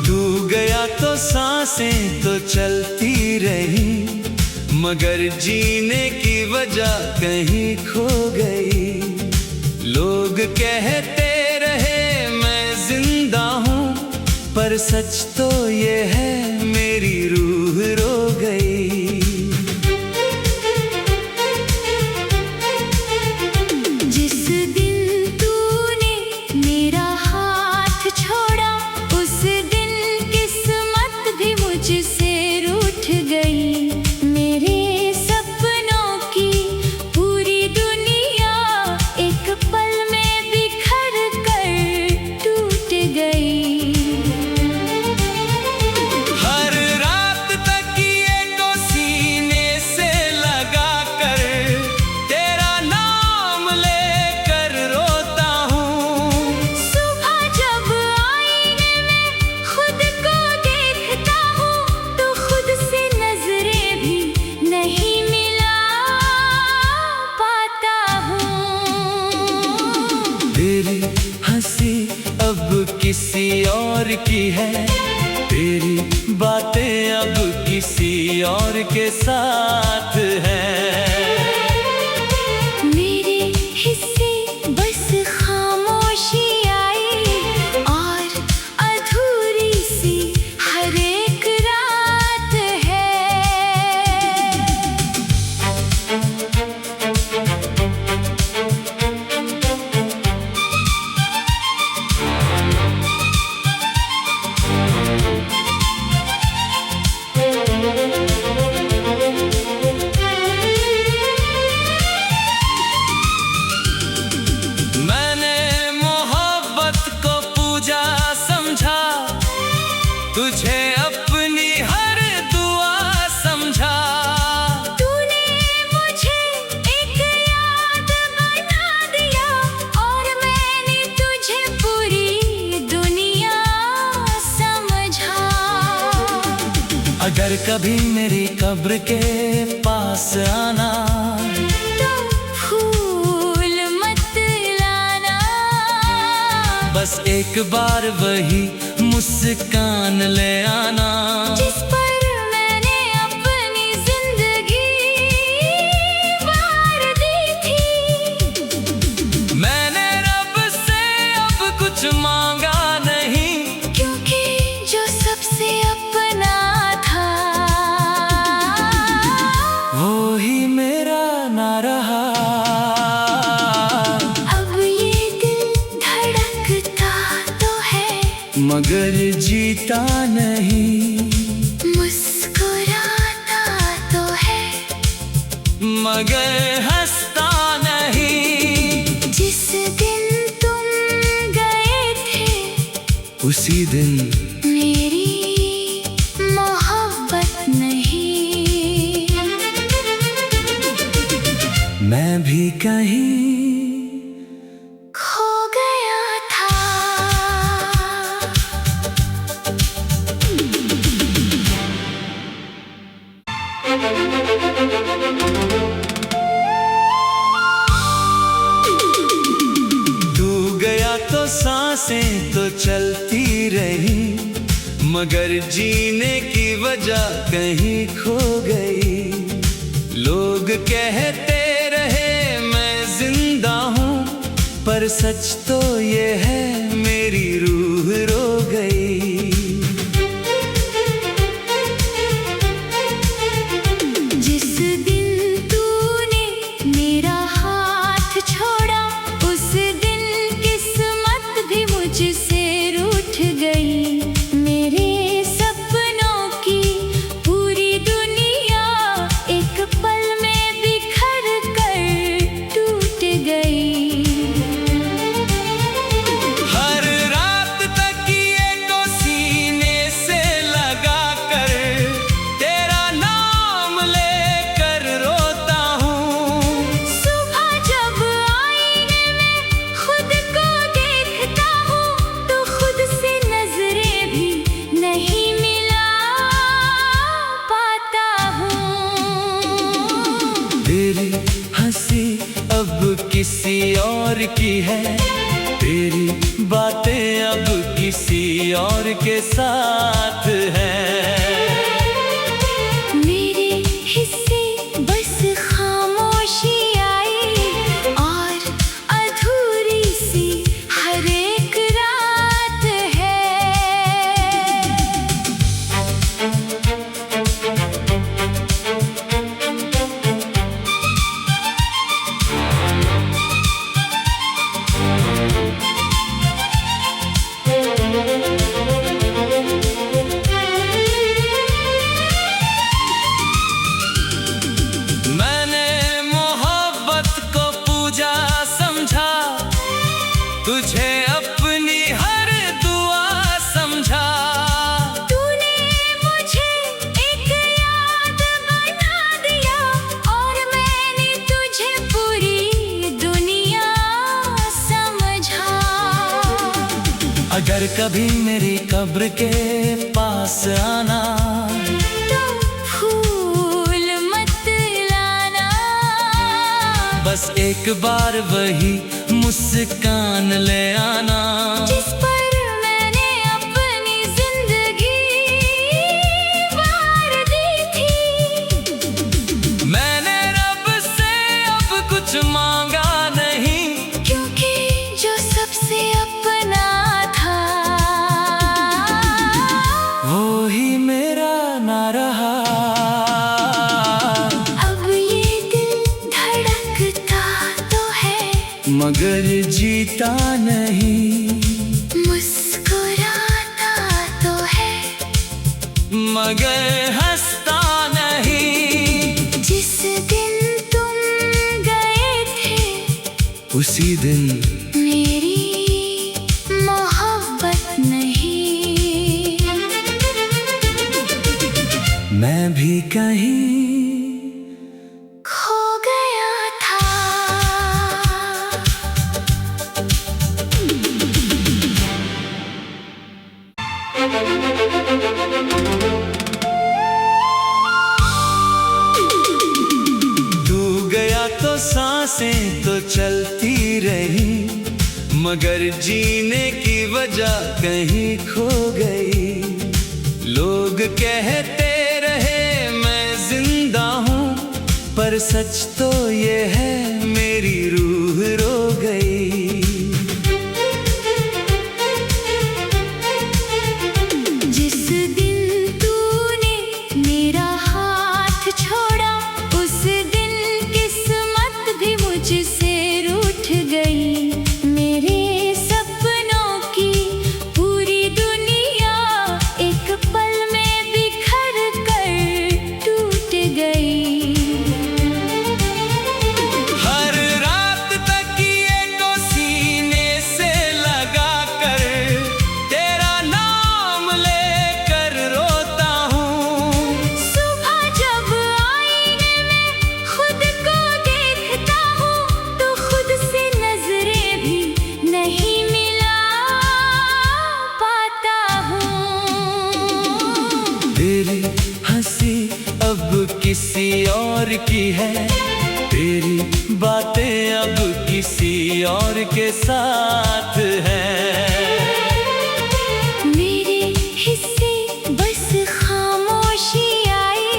तू गया तो सांसें तो चलती रही, मगर जीने की वजह कहीं खो गई। लोग कहते रहे मैं जिंदा हूँ, पर सच तो ये है मेरी रूह रो गई। जिस दिन तूने मेरा हाथ छोड़ा, उस दिन किस्मत भी मुझसे रूठ गई। मेरे सपनों की पूरी दुनिया एक पल में बिखर कर टूट गई। हर रात तकिए को सीने से लगा कर तेरा नाम लेकर रोता हूँ। सुबह जब आईने में खुद को देखता हूँ, तो खुद से नजरें भी नहीं मिला पाता हूँ। तेरी हंसी अब किसी और की है, तेरी बातें अब किसी और के साथ है। मेरे हिस्से बस खामोशी आई, और अधूरी सी हर एक रात है। मैंने मोहब्बत को पूजा समझा, तुझे अपनी हर दुआ समझा। तूने मुझे एक याद बना दिया, और मैंने तुझे पूरी दुनिया समझा। अगर कभी मेरी कब्र के पास आना, तो फूल मत लाना। बस एक बार वही मुस्कान ले आना। जिस पर मैंने अपनी जिंदगी वार दी थी। मैंने रब से अब कुछ मांगा नहीं, क्योंकि जो सबसे अपना था, वो ही मेरा ना रहा। अब ये दिल धड़कता तो है, मगर जीता नहीं, मुस्कुराता तो है, मगर हंसता नहीं। जिस दिन तुम गए थे, उसी दिन मेरी मोहब्बत नहीं। मैं भी कहीं खो गया था। तू गया तो सांसें तो चलती रही, मगर जीने की वजह कहीं खो गई। लोग कहते रहे मैं जिंदा हूँ, पर सच तो ये है मेरी रूह रो गई। जिस दिन तूने मेरा हाथ छोड़ा, उस दिन किस्मत भी मुझसे रूठ गई। मेरे सपनों की पूरी दुनिया एक पल में बिखर कर टूट गई। हर रात तकिए को किसी और की है, तेरी बातें अब किसी और के साथ हैं। मेरे हिस्से बस खामोशी आई और अधूरी सी हर एक रात है। मैंने मोहब्बत को पूजा समझा, तुझे अपनी हर दुआ समझा। तूने मुझे एक याद बना दिया और मैंने तुझे पूरी दुनिया समझा। अगर कभी मेरी कब्र के पास आना, तो फूल मत लाना। बस एक बार वही मुस्कान ले आना, जिस पर मैंने अपनी जिंदगी वार दी थी। मैंने रब से अब कुछ मांगा नहीं, क्योंकि जो सबसे अपना था वो ही मेरा ना रहा। अब ये दिल धड़कता तो है मगर जीता नहीं, मुस्कुराता तो है मगर हंसता नहीं। जिस दिन तुम गए थे उसी दिन मेरी मोहब्बत नहीं। मैं भी कहीं खो गया था। तू गया तो सांसें तो चलती रही, मगर जीने की वजह कहीं खो गई। लोग कहते रहे मैं जिंदा हूँ, पर सच तो ये है मेरी रूह रो गई। जिस दिन तूने मेरा हाथ छोड़ा, उस दिन किस्मत भी मुझसे रूठ गई। मेरे सपनों की पूरी दुनिया एक पल में बिखर कर टूट गई। हर रात तकिए को सीने से लगा कर तेरा नाम लेकर रोता हूँ। सुबह जब आईने में खुद को देखता हूँ, तो खुद से नजरें भी नहीं मिला पाता हूँ। तेरी हंसी अब किसी और की है, तेरी बातें अब किसी और के साथ हैं। मेरे हिस्से बस खामोशी आई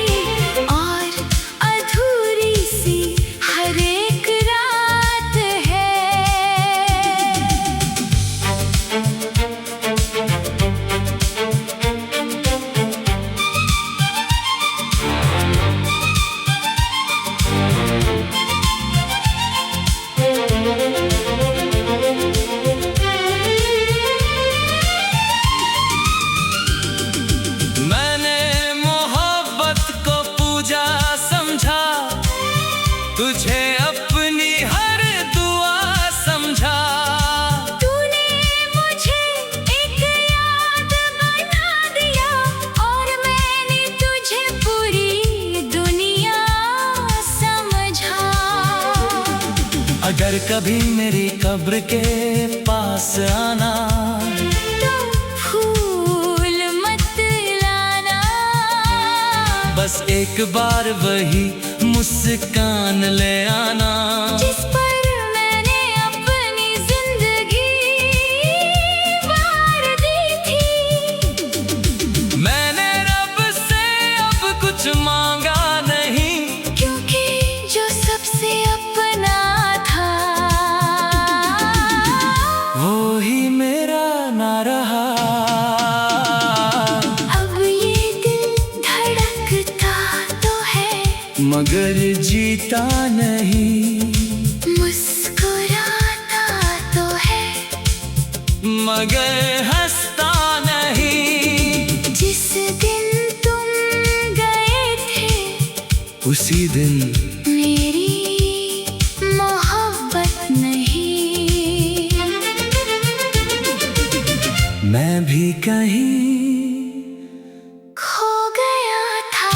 और अधूरी सी हर एक रात है। मैंने मोहब्बत को पूजा समझा, तुझे अपनी हर दुआ समझा। तूने मुझे एक याद बना दिया और मैंने तुझे पूरी दुनिया समझा। अगर कभी मेरी कब्र के पास आना, तो फूल मत लाना। बस एक बार वही मुस्कान ले आना, जिस पर मगर हंसता नहीं। जिस दिन तुम गए थे उसी दिन मेरी मोहब्बत नहीं। मैं भी कहीं खो गया था।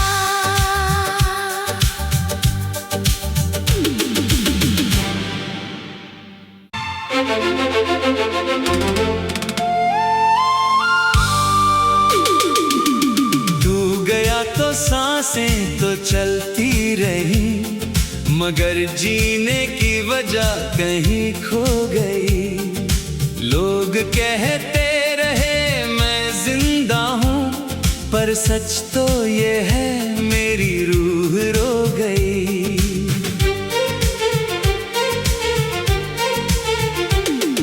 तू गया तो सांसें तो चलती रही, मगर जीने की वजह कहीं खो गई। लोग कहते रहे मैं जिंदा हूँ, पर सच तो ये है मेरी रूह रो गई।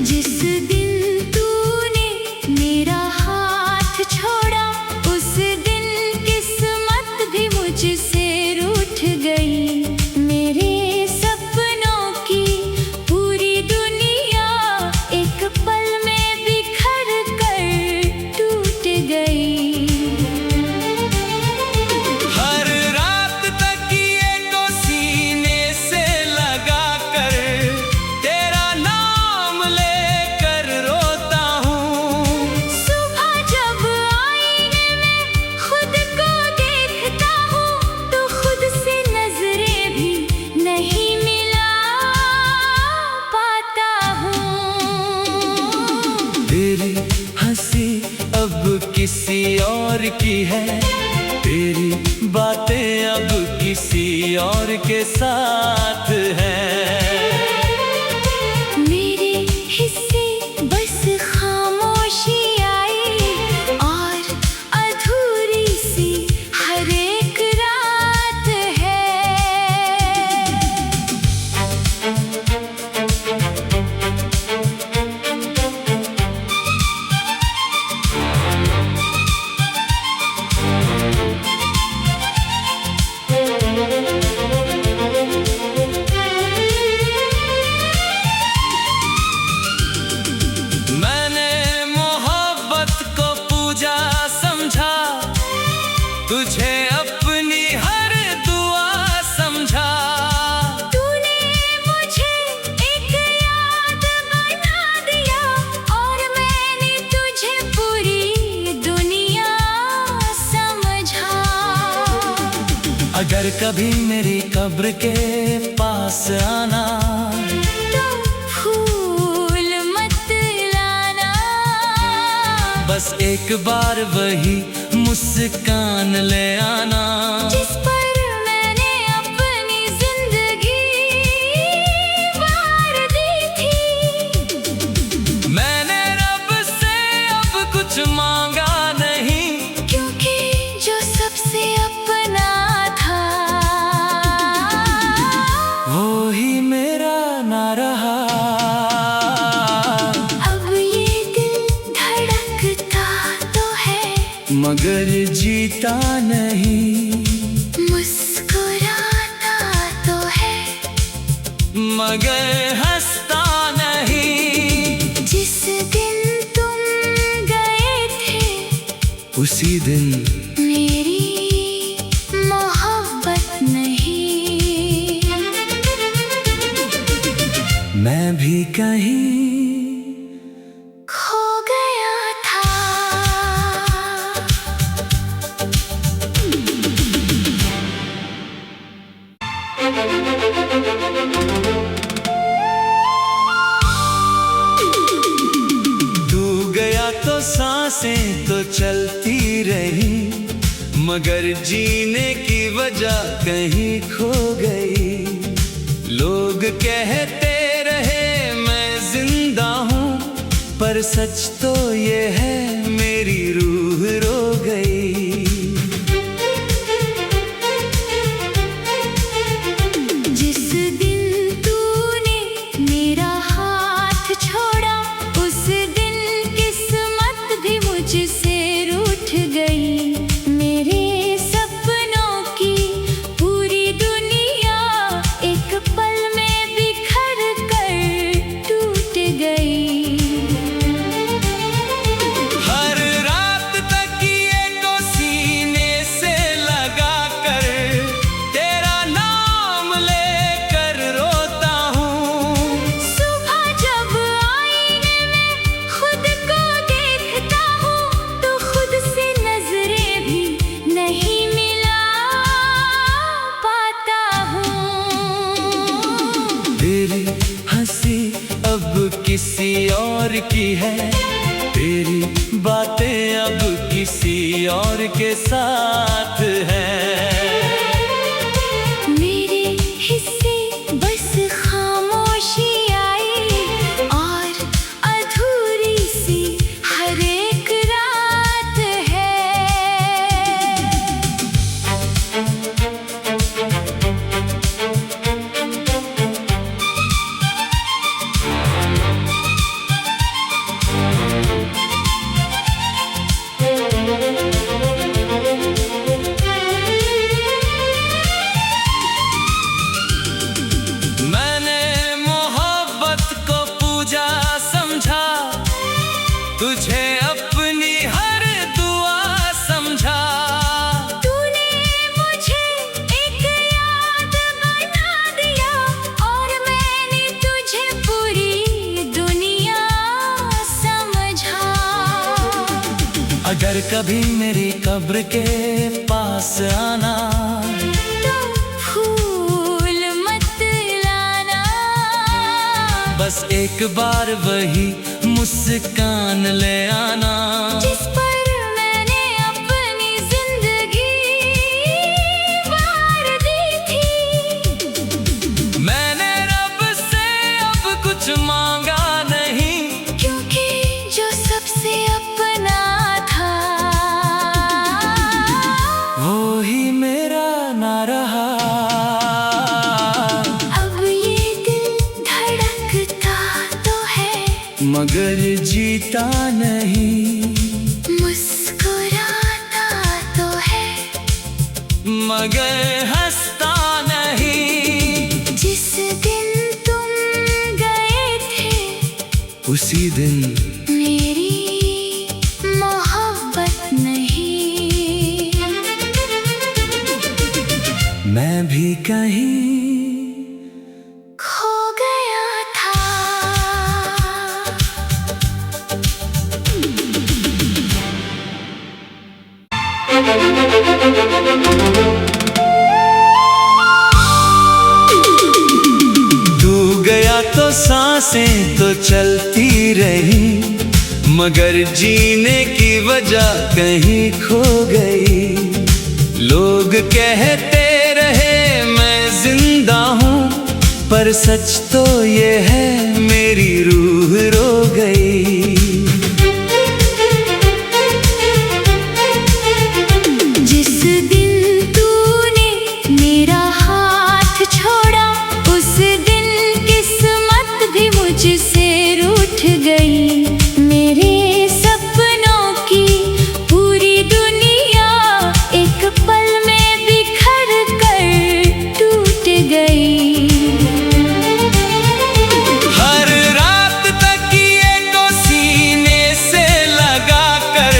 जिस दिन तूने मेरा हाथ छोड़ा, उस दिन किस्मत भी मुझसे रूठ गई। मेरे सपनों की पूरी दुनिया एक पल में बिखर कर टूट गई। हर रात तकिए को सीने से लगा कर तेरा नाम लेकर रोता हूँ। सुबह जब आईने में खुद को देखता हूँ, तो खुद से नजरें भी नहीं मिला पाता हूँ। तेरी हंसी अब किसी और की है, तेरी बातें अब किसी और के साथ है। मेरे हिस्से बस खामोशी आई, और अधूरी सी हर एक रात है। मैंने मोहब्बत को पूजा समझा, तुझे अपनी हर दुआ समझा। तूने मुझे एक याद बना दिया, और मैंने तुझे पूरी दुनिया समझा। अगर कभी मेरी कब्र के पास आना, तो फूल मत लाना। बस एक बार वही मुस्कान ले आना। जिस पर मैंने अपनी जिंदगी वार दी थी। मैंने रब से अब कुछ मांगा नहीं, क्योंकि जो सबसे अपना था, वो ही मेरा ना रहा। अब ये दिल धड़कता तो है, मगर जीता नहीं, मुस्कुराता तो है, मगर हंसता नहीं। जिस दिन तुम गए थे उसी दिन मेरी मोहब्बत नहीं। मैं भी कहीं खो गया था। तू गया तो सांसें तो चलती रही, मगर जीने की वजह कहीं खो गई। लोग कहते रहे मैं जिंदा हूँ, पर सच तो ये है मेरी रूह रो गई। जिस दिन तूने मेरा हाथ छोड़ा, उस दिन किस्मत भी मुझसे रूठ गई। मेरे सपनों की पूरी दुनिया एक पल में बिखर कर टूट गई। किसी और की है, तेरी बातें अब किसी और के साथ है। मेरे हिस्से बस खामोशी आई और अधूरी सी हर एक रात है। मैंने मोहब्बत को पूजा समझा, तुझे अपनी हर दुआ समझा। तूने मुझे एक याद बना दिया और मैंने तुझे पूरी दुनिया समझा। अगर कभी मेरी कब्र के पास आना, तो फूल मत लाना। बस एक बार वही मुस्कान ले आना, जिस पर मैंने अपनी जिंदगी वार दी थी। मैंने रब से अब कुछ मांगा नहीं, क्योंकि जो सबसे अपना था वो ही मेरा ना रहा। अब ये दिल धड़कता तो है मगर जीता नहीं, मुस्कुराता तो है मगर हंसता नहीं। जिस दिन तुम गए थे उसी दिन मेरी मोहब्बत नहीं। मैं भी कहीं खो गया था। तू गया तो सांसें तो चलती रही, मगर जीने की वजह कहीं खो गई। लोग कहते रहे मैं जिंदा हूँ, पर सच तो ये है मेरी रूह रो गई। जिस दिन तूने मेरा हाथ छोड़ा, उस दिन किस्मत भी मुझसे रूठ गई। मेरे सपनों की पूरी दुनिया एक पल में बिखर कर टूट गई। हर रात तकिए को सीने से लगा कर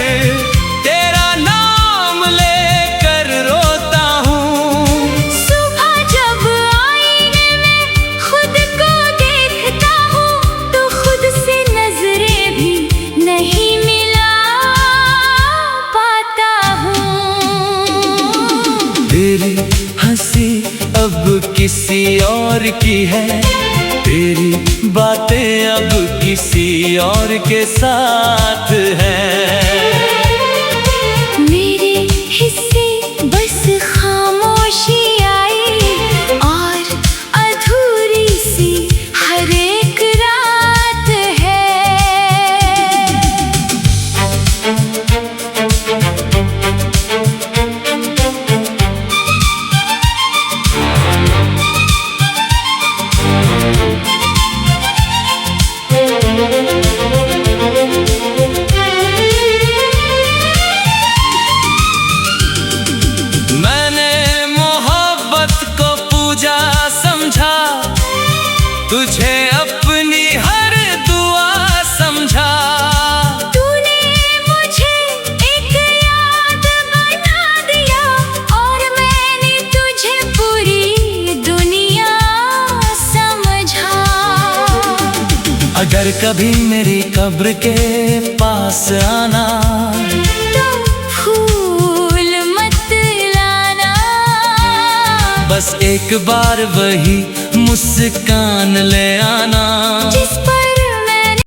तेरा नाम लेकर रोता हूँ। सुबह जब आईने में खुद को देखता हूँ, तो खुद से नजरें भी नहीं मिला पाता हूँ। तेरी हंसी अब किसी और की है, तेरी बातें अब किसी और के साथ है। मेरे हिस्से बस खामोशी आई और अधूरी सी हर एक रात है। मैंने मोहब्बत को पूजा समझा, तुझे अपनी हर दुआ समझा। तूने मुझे एक याद बना दिया और मैंने तुझे पूरी दुनिया समझा। अगर कभी मेरी कब्र के पास आना, तो फूल मत लाना। बस एक बार वही मुस्कान ले आना।